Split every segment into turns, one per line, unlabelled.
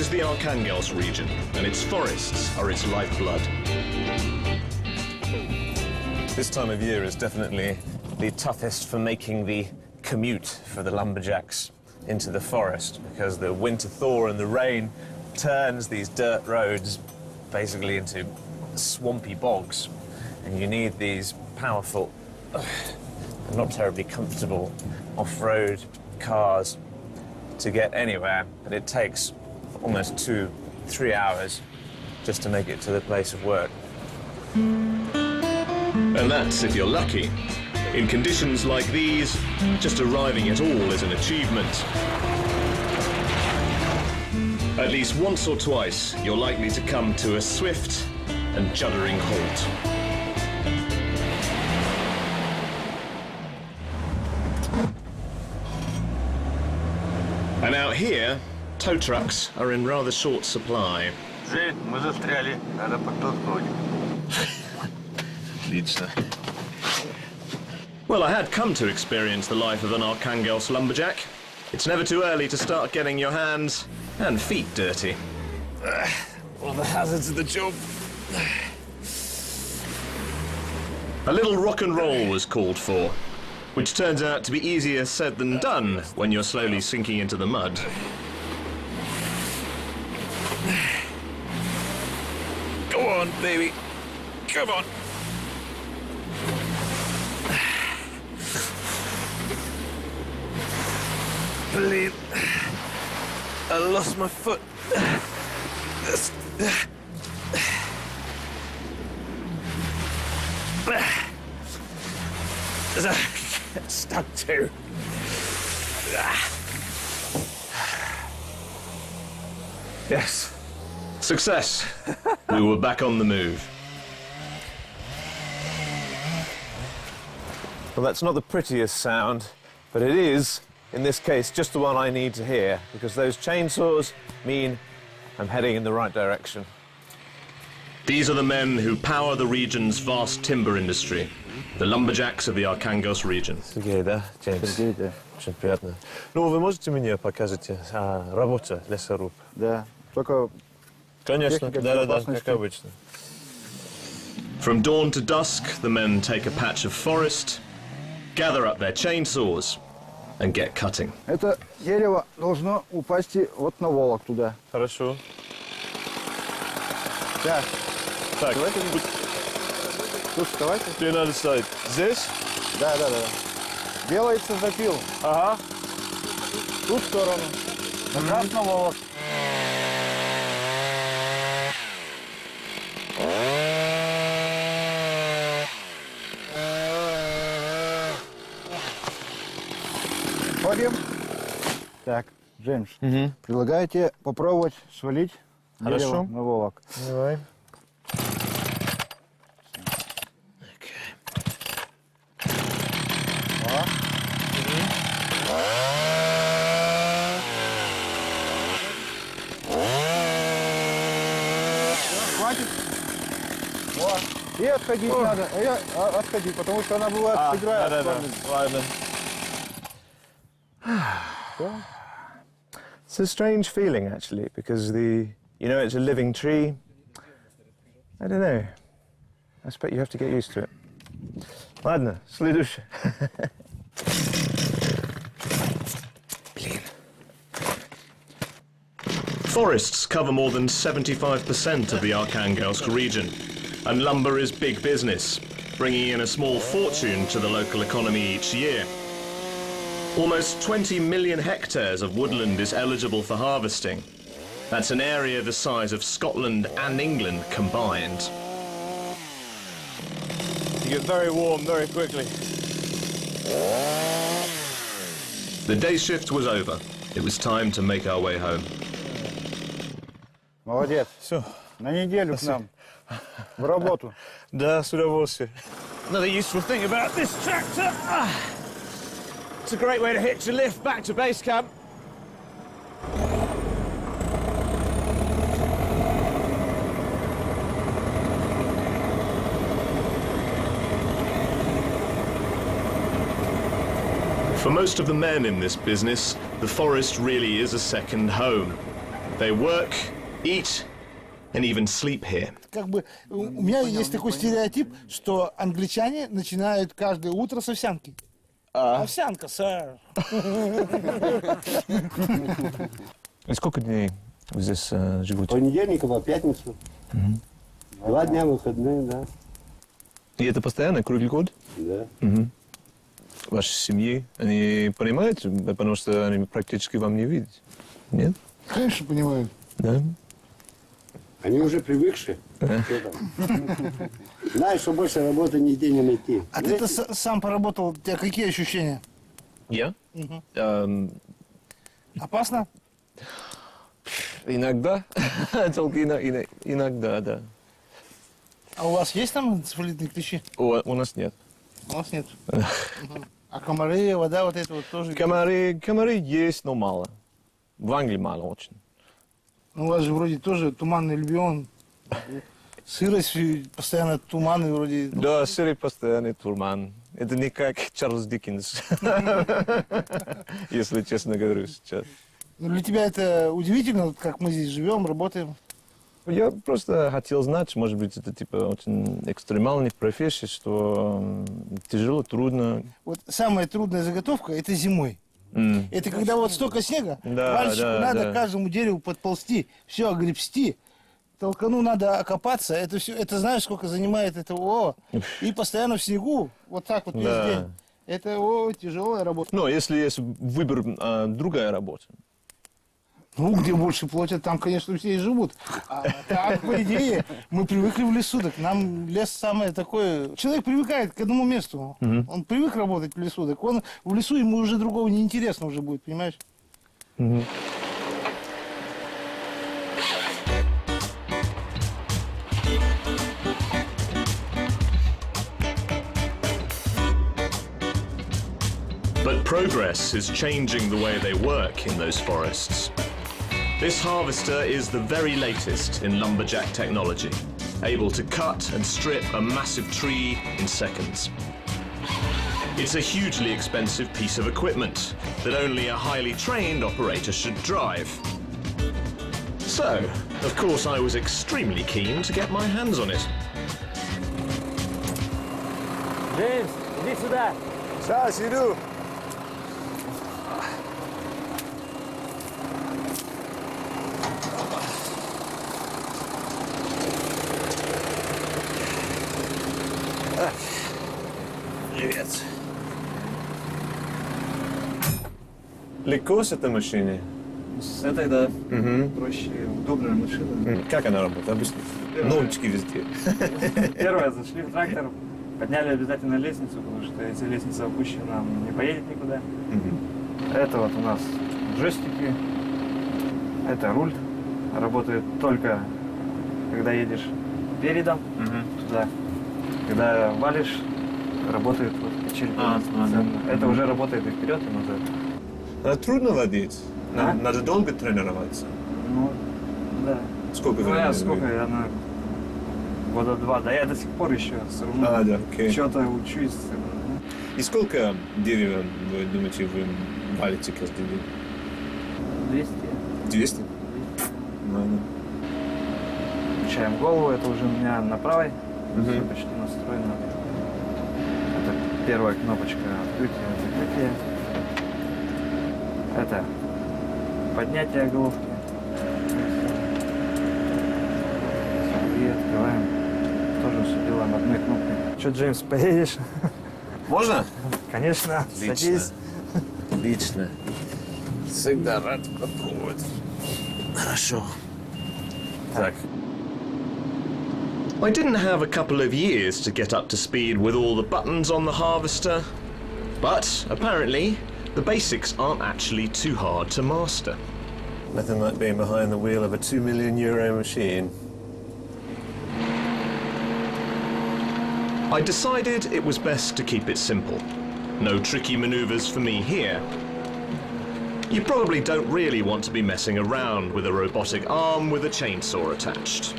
is the Arkhangelsk region, and its forests are its lifeblood.
This time of year is definitely the toughest for making the commute for the lumberjacks into the forest, because the winter thaw and the rain turns these dirt roads basically into swampy bogs, and you need these powerful and not terribly comfortable off-road cars to get anywhere, but it takes almost 2-3 hours just to make it to the place of work.
And that's if you're lucky. In conditions like these, just arriving at all is an achievement. At least once or twice, you're likely to come to a swift and juddering halt. And out here, tow trucks are in rather short supply. Well, I had come to experience the life of an Arkhangelsk lumberjack. It's never too early to start getting your hands and feet dirty.
All the hazards of the job.
A little rock and roll was called for, which turns out to be easier said than done when you're slowly sinking into the mud.
Go on, baby. Come on. Brilliant. I lost my foot. Stuck too. Yes.
Success. We were back on the move.
Well, that's not the prettiest sound, but it is, in this case, just the one I need to hear, because those chainsaws mean I'm heading in the right direction.
These are the men who power the region's vast timber industry, the lumberjacks of the Arkhangelsk region.
Сергей, да, Джеймс?
Сергей, да.
Очень приятно. Ну, вы можете мне показать работу лесоруб?
Да, только...
Конечно, да, как обычно.
From dawn to dusk, the men take a patch of forest, gather up their chainsaws, and get cutting.
Это дерево должно упасть вот на волок туда.
Хорошо.
Так,
Так,
давайте. Тут вставайте.
где надо ставить? Здесь?
Да. Делается запил.
Ага.
Ту сторону. Как раз на волок. Ходим. Так, Джеймс, предлагаю тебе попробовать свалить дерево на волок.
Давай.
Хватит. Вот. И отходить надо. Отходить, потому что она бывает играет.
Ладно. It's a strange feeling, actually, because it's a living tree. I don't know. I expect you have to get used to it. Ладно, следующее.
Forests cover more than 75% of the Arkhangelsk region, and lumber is big business, bringing in a small fortune to the local economy each year. Almost 20 million hectares of woodland is eligible for harvesting. That's an area the size of Scotland and England combined.
You get very warm very quickly.
The day shift was over. It was time to make our way home.
Молодец.
Все.
На неделю к нам. В работу.
Да, с удовольствием. Another useful thing about this tractor. It's a great way to hitch a lift back to base camp.
For most of the men in this business, the forest really is a second home. They work, eat, and even sleep here.
Как бы у меня есть такой стереотип, что англичане начинают каждое утро с овсянки. Овсянка, сэр.
И сколько дней вы здесь живете?
Понедельника по пятницу. 2 дня выходные, да.
И это постоянно, круглый год?
Да.
Ваши семьи, они понимают, потому что они практически вам не видят? Нет?
Конечно, понимаю.
Да?
Они уже привыкшие. Что там? Знаешь, что больше работы нигде не найти.
А ты-то сам поработал, у тебя какие ощущения?
Я?
Опасно?
Иногда. Только иногда, да.
А у вас есть там энцефалитные клещи?
У нас нет.
У нас нет. А комары, вода, вот это вот тоже?
Комары есть, но мало. В Англии мало очень.
Ну, у вас же вроде тоже туманный регион. Сырость, постоянно туманы вроде.
Да, сырый постоянный туман. Это не как Чарльз Диккенс, если честно говорю сейчас.
Ну, для тебя это удивительно, вот как мы здесь живем, работаем?
Я просто хотел знать, может быть, это типа очень экстремальная профессия, что тяжело, трудно.
Вот самая трудная заготовка – это зимой. Это когда вот столько снега, вальщику надо каждому дереву подползти, все огребсти, толкану надо окопаться. Это все, это знаешь, сколько занимает это? И постоянно в снегу, вот так вот весь день. Это тяжелая работа.
Но если есть выбор, другая работа.
Ну, где больше платят, там, конечно, все и живут. А так, по идее, мы привыкли в лесу, так нам лес самое такое... Человек привыкает к одному месту. Он привык работать в лесу, так он в лесу ему уже другого неинтересно уже будет, понимаешь?
But progress is changing the way they work in those forests. This harvester is the very latest in lumberjack technology, able to cut and strip a massive tree in seconds. It's a hugely expensive piece of equipment that only a highly trained operator should drive. So, of course, I was extremely keen to get my hands on it.
Джеймс, иди сюда.
Сейчас иду. Привет. Легко с этой машиной?
С этой, да, проще, удобная машина.
Как она работает? Обычно нолички везде.
Первое, зашли в трактор, подняли обязательно лестницу, потому что если лестница опущена, нам не поедет никуда. Это вот у нас джойстики, это руль, работает только когда едешь передом, туда. Когда валишь, работает вот качель. Это уже работает и вперед, и назад.
Трудно водить? Надо долго тренироваться?
Ну, да.
Сколько
Ну,
времени?
сколько я, года 2, да я до сих пор еще все равно
да, окей.
что-то учусь.
И сколько деревьев, вы думаете, вы валите каждый день?
200.
200? Ладно.
Включаем голову, это уже у меня на правой, все почти настроено. Это первая кнопочка открытия, закрытия. Это поднятие головки. И открываем. Тоже все делаем одной кнопкой. Что, Джеймс, поедешь?
Можно?
Конечно, садись.
Отлично. Всегда рад попробовать. Хорошо. Так.
I didn't have a couple of years to get up to speed with all the buttons on the harvester, but apparently the basics aren't actually too hard to master.
Nothing like being behind the wheel of a €2 million machine.
I decided it was best to keep it simple. No tricky maneuvers for me here. You probably don't really want to be messing around with a robotic arm with a chainsaw attached.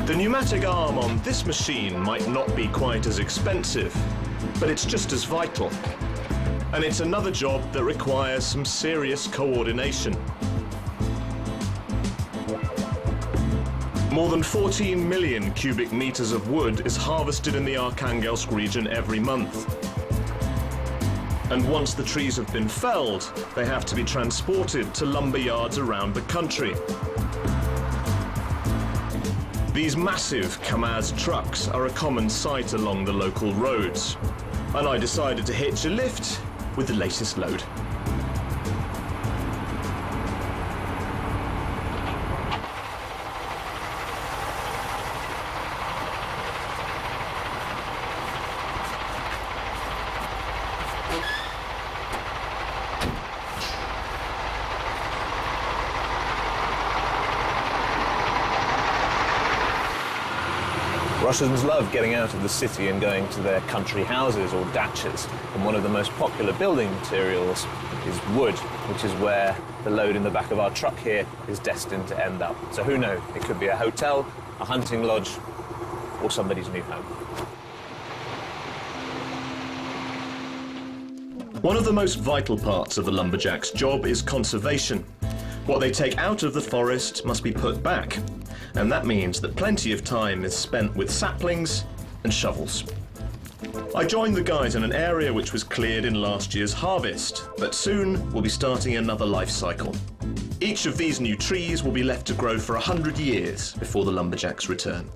The pneumatic arm on this machine might not be quite as expensive, but it's just as vital. And it's another job that requires some serious coordination. More than 14 million cubic meters of wood is harvested in the Arkhangelsk region every month. And once the trees have been felled, they have to be transported to lumber yards around the country. These massive Kamaz trucks are a common sight along the local roads, and I decided to hitch a lift with the latest load.
Russians love getting out of the city and going to their country houses or dachas, and one of the most popular building materials is wood, which is where the load in the back of our truck here is destined to end up. So who knows? It could be a hotel, a hunting lodge, or somebody's new home.
One of the most vital parts of the lumberjack's job is conservation. What they take out of the forest must be put back, and that means that plenty of time is spent with saplings and shovels. I joined the guys in an area which was cleared in last year's harvest, but soon we'll be starting another life cycle. Each of these new trees will be left to grow for 100 years before the lumberjacks return.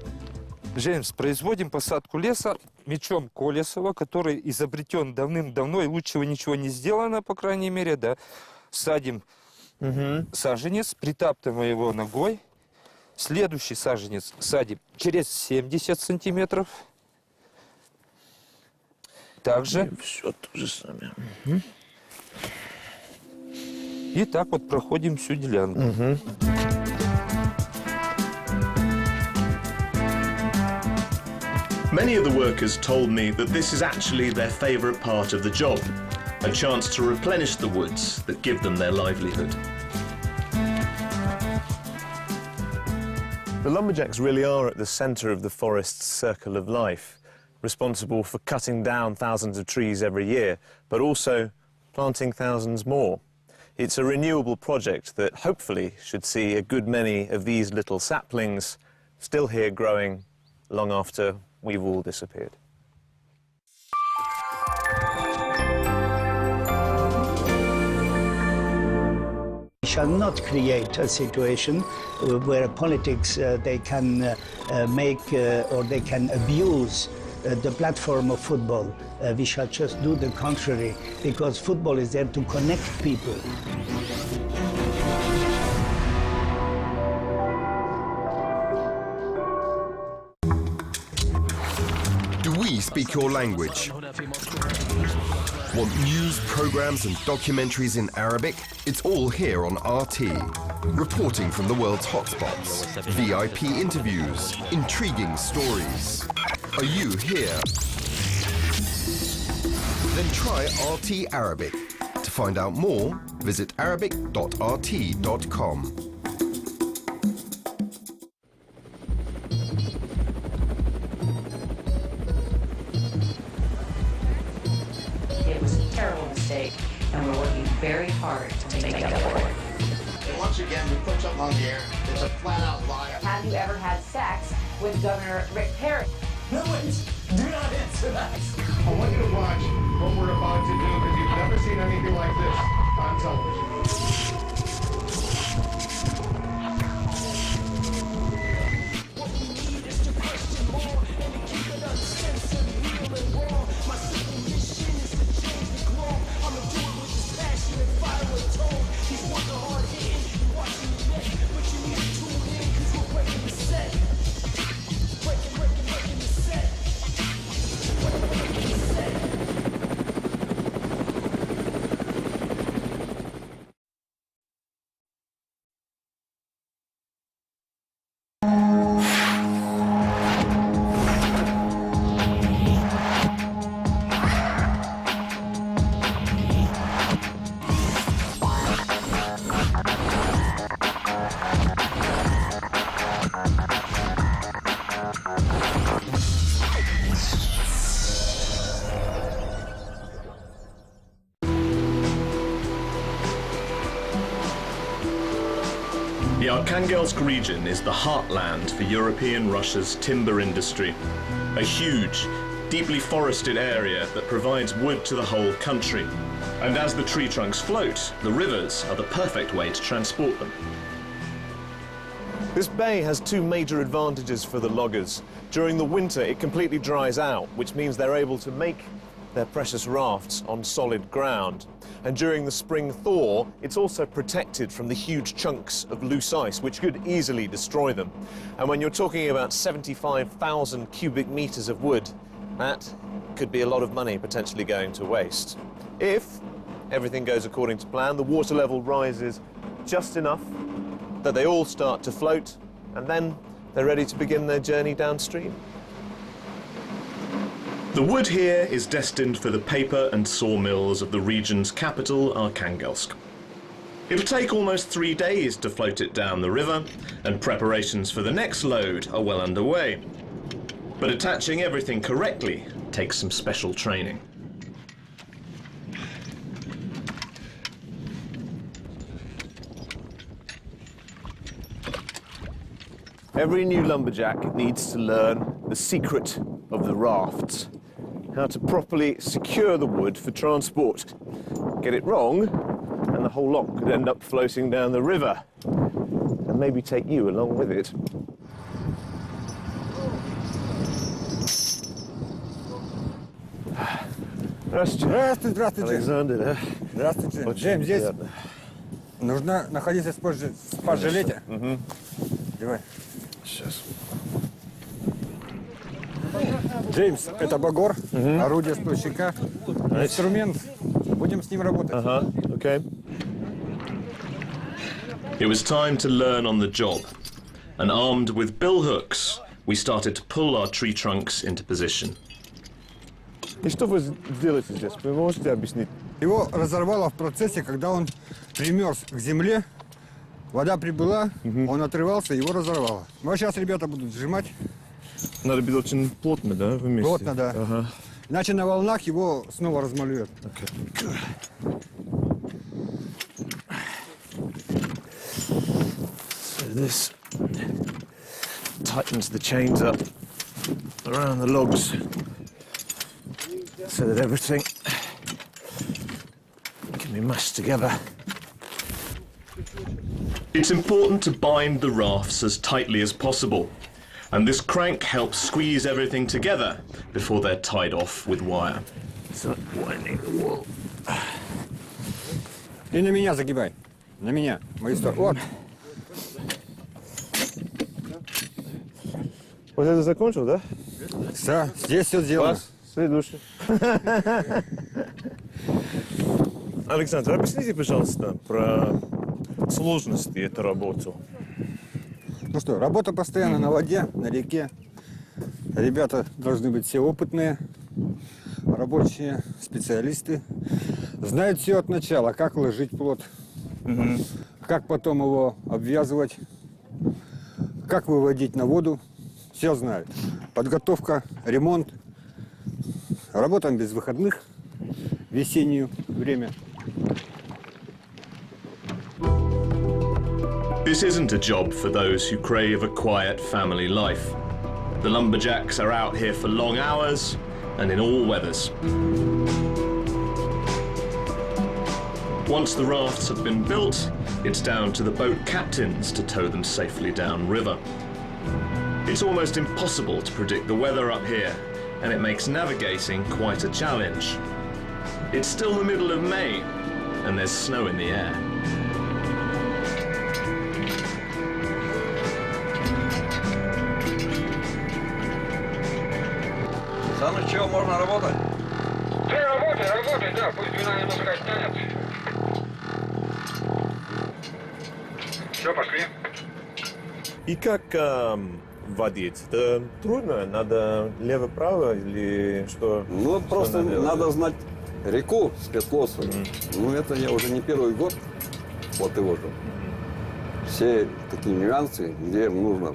Джеймс, производим посадку леса мечом Колесова, который изобретен давным-давно, и лучшего ничего не сделано, по крайней мере, да. Садим саженец, притаптываем его ногой. Следующий саженец садим через 70 сантиметров. Также.
Все то же самое.
И так вот проходим всю делянку.
Many of the workers told me that this is actually their favourite part of the job, a chance to replenish the woods that give them their livelihood.
The lumberjacks really are at the centre of the forest's circle of life, responsible for cutting down thousands of trees every year, but also planting thousands more. It's a renewable project that hopefully should see a good many of these little saplings still here growing long after we've all disappeared.
We shall not create a situation where politics they can make or they can abuse the platform of football. We shall just do the contrary, because football is there to connect people.
Do we speak your language? Want news, programs and documentaries in Arabic? It's all here on RT. Reporting from the world's hotspots, VIP interviews, intriguing stories. Are you here? Then try RT Arabic. To find out more, visit arabic.rt.com.
It was a terrible mistake, and we're working very hard to make up for it.
Once again, we put something on the air. It's a flat-out lie.
Have you ever had sex with Governor Rick Perry?
No, wait. Do not answer that. I want you to watch what we're about to do, because you've never seen anything like this on television.
Arkhangelsk region is the heartland for European Russia's timber industry. A huge, deeply forested area that provides wood to the whole country. And as the tree trunks float, the rivers are the perfect way to transport them.
This bay has two major advantages for the loggers. During the winter, it completely dries out, which means they're able to make their precious rafts on solid ground. And during the spring thaw, it's also protected from the huge chunks of loose ice, which could easily destroy them. And when you're talking about 75,000 cubic meters of wood, that could be a lot of money potentially going to waste. If everything goes according to plan, the water level rises just enough that they all start to float, and then they're ready to begin their journey downstream.
The wood here is destined for the paper and sawmills of the region's capital, Arkhangelsk. It'll take almost 3 days to float it down the river, and preparations for the next load are well underway. But attaching everything correctly takes some special training.
Every new lumberjack needs to learn the secret of the rafts, how to properly secure the wood for transport. Get it wrong, and the whole lot could end up floating down the river, and maybe take you along with it.
Здравствуйте, здравствуйте.
Александр, да?
Здравствуйте.
Очень
Джеймс, здесь
приятно.
нужно находиться в спас-жилете. Давай.
Сейчас.
Джеймс, это багор, орудие стойщика, инструмент. Будем с ним работать.
Okay.
It was time to learn on the job, and armed with bill hooks, we started to pull our tree trunks into position.
И что вы делаете здесь? Вы можете объяснить?
Его разорвало в процессе, когда он примерз к земле. Вода прибыла, он отрывался, его разорвало. Вот сейчас ребята будут сжимать.
Надо быть очень плотно, да, вместе?
Плотно, да.
Ага.
Иначе на волнах его снова размалюют.
So this tightens the chains up around the logs so that everything can be mashed together.
It's important to bind the rafts as tightly as possible, and this crank helps squeeze everything together before they're tied off with wire.
So winding the wool.
И на меня загибай. На меня. Мою сторону. Вот.
Вот это закончил, да?
Да, здесь все сделано.
Следующий. Александр, объясните, пожалуйста, про сложности этой работы.
Ну что, работа постоянно на воде, на реке. Ребята должны быть все опытные, рабочие, специалисты. Знают все от начала, как ложить плот, как потом его обвязывать, как выводить на воду. Все знают. Подготовка, ремонт. Работаем без выходных в весеннее время.
This isn't a job for those who crave a quiet family life. The lumberjacks are out here for long hours and in all weathers. Once the rafts have been built, it's down to the boat captains to tow them safely downriver. It's almost impossible to predict the weather up here, and it makes navigating quite a challenge. It's still the middle of May, and there's snow in the air.
Сам из чего можно работать?
Работай, да, пусть вина немножко оттянет. Все, пошли.
И как водить? Это трудно? Надо лево-право или что?
Ну, просто надо знать реку Светлосую. Ну, это я уже не первый год вот его же. Все такие нюансы, где нужно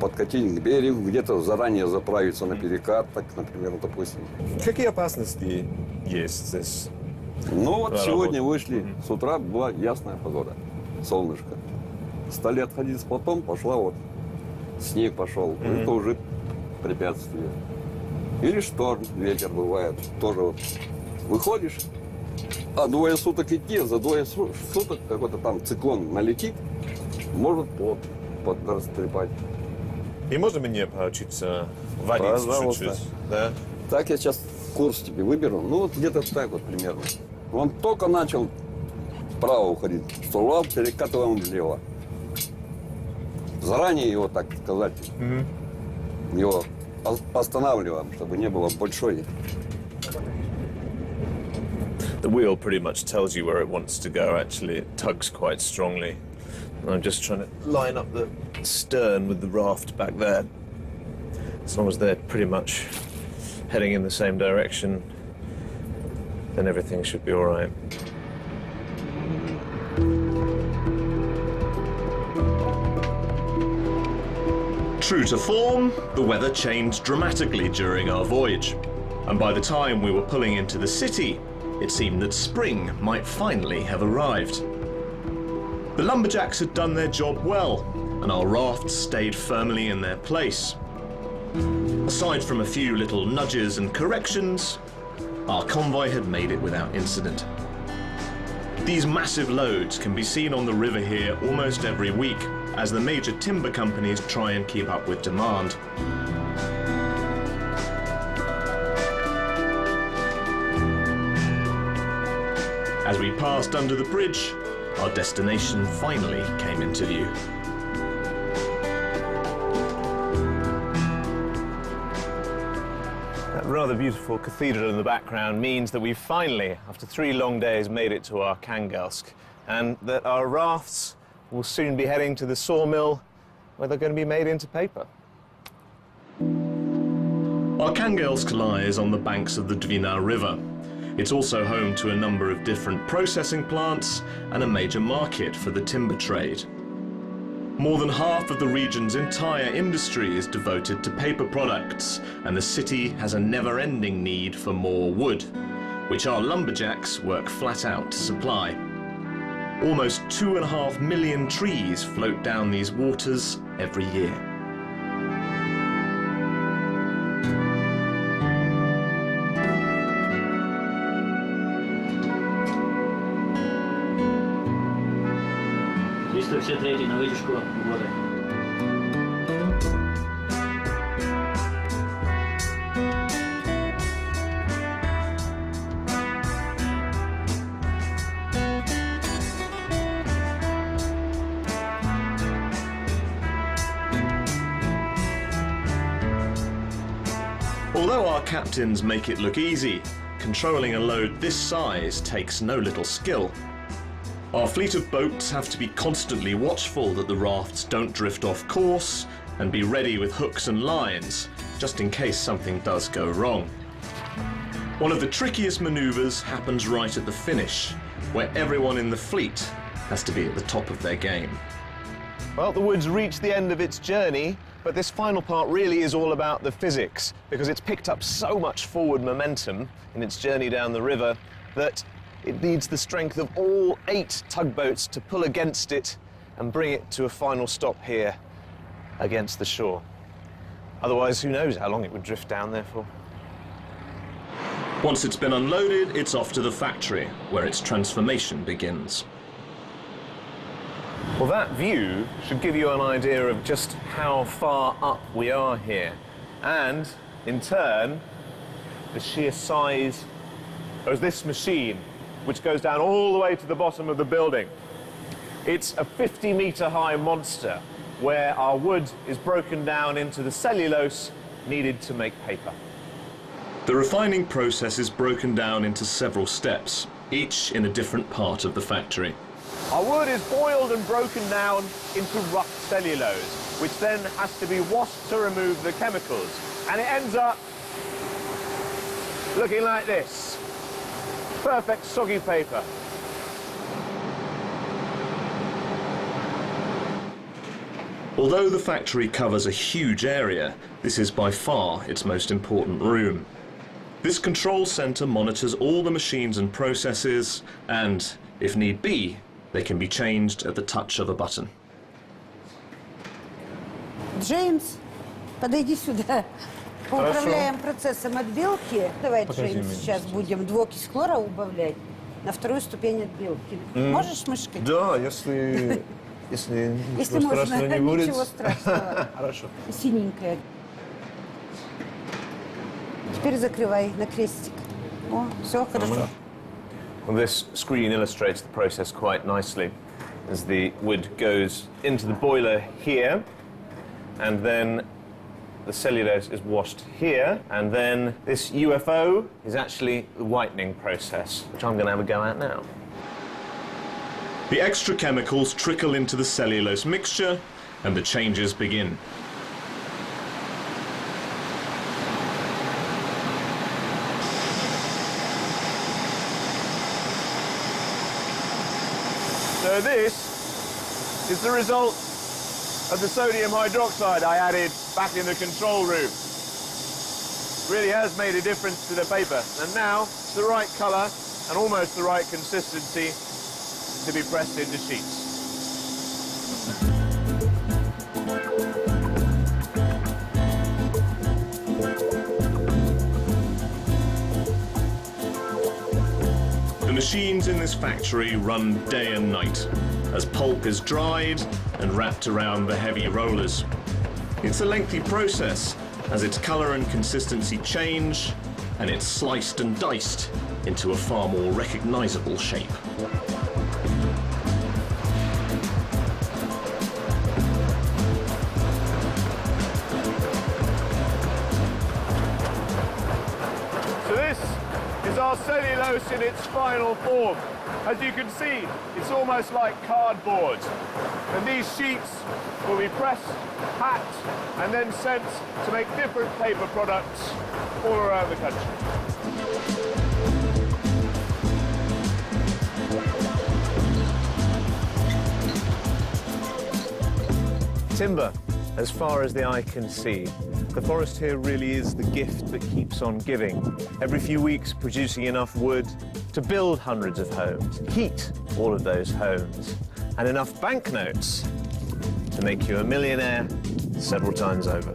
подкатить к берегу, где-то заранее заправиться на перекат, так, например, допустим.
Какие опасности есть здесь?
Ну, вот сегодня вышли, с утра была ясная погода, солнышко. стали отходить с платом, пошла вот, снег пошел. Это уже препятствие. Или шторм, ветер бывает, тоже вот. Выходишь, а двое суток идти, за двое суток какой-то там циклон налетит, может плот подрастрепать.
И можно мне поучиться водить чуть-чуть? Да?
Так я сейчас курс тебе выберу, ну вот где-то так вот примерно. Он только начал вправо уходить, столб перекатываем влево. Заранее его, так сказать, его останавливаем, чтобы не было большой.
The wheel pretty much tells you where it wants to go, actually. It tugs quite strongly. And I'm just trying to line up the stern with the raft back there. As long as they're pretty much heading in the same direction, then everything should be all right.
True to form, the weather changed dramatically during our voyage. And by the time we were pulling into the city, it seemed that spring might finally have arrived. The lumberjacks had done their job well, and our rafts stayed firmly in their place. Aside from a few little nudges and corrections, our convoy had made it without incident. These massive loads can be seen on the river here almost every week, as the major timber companies try and keep up with demand. As we passed under the bridge, our destination finally came into view.
That rather beautiful cathedral in the background means that we've finally, after 3 long days, made it to Arkhangelsk, and that our rafts will soon be heading to the sawmill where they're going to be made into paper.
Arkhangelsk lies on the banks of the Dvina River. It's also home to a number of different processing plants and a major market for the timber trade. More than half of the region's entire industry is devoted to paper products, and the city has a never-ending need for more wood, which our lumberjacks work flat out to supply. Almost 2.5 million trees float down these waters every year.
на вытяжку воды.
Although our captains make it look easy, controlling a load this size takes no little skill. Our fleet of boats have to be constantly watchful that the rafts don't drift off course and be ready with hooks and lines, just in case something does go wrong. One of the trickiest maneuvers happens right at the finish, where everyone in the fleet has to be at the top of their game.
Well, the Wood's reached the end of its journey, but this final part really is all about the physics, because it's picked up so much forward momentum in its journey down the river that it needs the strength of all 8 tugboats to pull against it and bring it to a final stop here against the shore. Otherwise, who knows how long it would drift down there for.
Once it's been unloaded, it's off to the factory, where its transformation begins.
Well, that view should give you an idea of just how far up we are here, and, in turn, the sheer size of this machine, which goes down all the way to the bottom of the building. It's a 50-metre high monster where our wood is broken down into the cellulose needed to make paper.
The refining process is broken down into several steps, each in a different part of the factory.
Our wood is boiled and broken down into rough cellulose, which then has to be washed to remove the chemicals. And it ends up looking like this. Perfect soggy paper.
Although the factory covers a huge area, this is by far its most important room. This control centre monitors all the machines and processes, and, if need be, they can be changed at the touch of a button.
Джеймс, подойди сюда. Управляем процессом отбелки. Давай,
Покажи
Джеймс,
мне
сейчас
сейчас.
будем двуокись хлора убавлять на вторую ступень отбелки. Можешь мышкой?
Да, если
Если
ничего
можно,
страшного не будет.
ничего страшного.
Хорошо.
Синенькая. Теперь закрывай на крестик. О, все хорошо.
Well, this screen illustrates the process quite nicely as the wood goes into the boiler here, and then the cellulose is washed here, and then this UFO is actually the whitening process, which I'm going to have a go at now.
The extra chemicals trickle into the cellulose mixture and the changes begin.
So this is the result of the sodium hydroxide I added back in the control room. Really has made a difference to the paper. And now it's the right colour and almost the right consistency to be pressed into sheets.
The machines in this factory run day and night as pulp is dried and wrapped around the heavy rollers. It's a lengthy process as its colour and consistency change and it's sliced and diced into a far more recognisable shape.
So this is our cellulose in its final form. As you can see, it's almost like cardboard. And these sheets will be pressed, packed, and then sent to make different paper products all around the country. Timber, as far as the eye can see. The forest here really is the gift that keeps on giving. Every few weeks producing enough wood to build hundreds of homes, heat all of those homes, and enough banknotes to make you a millionaire several times over.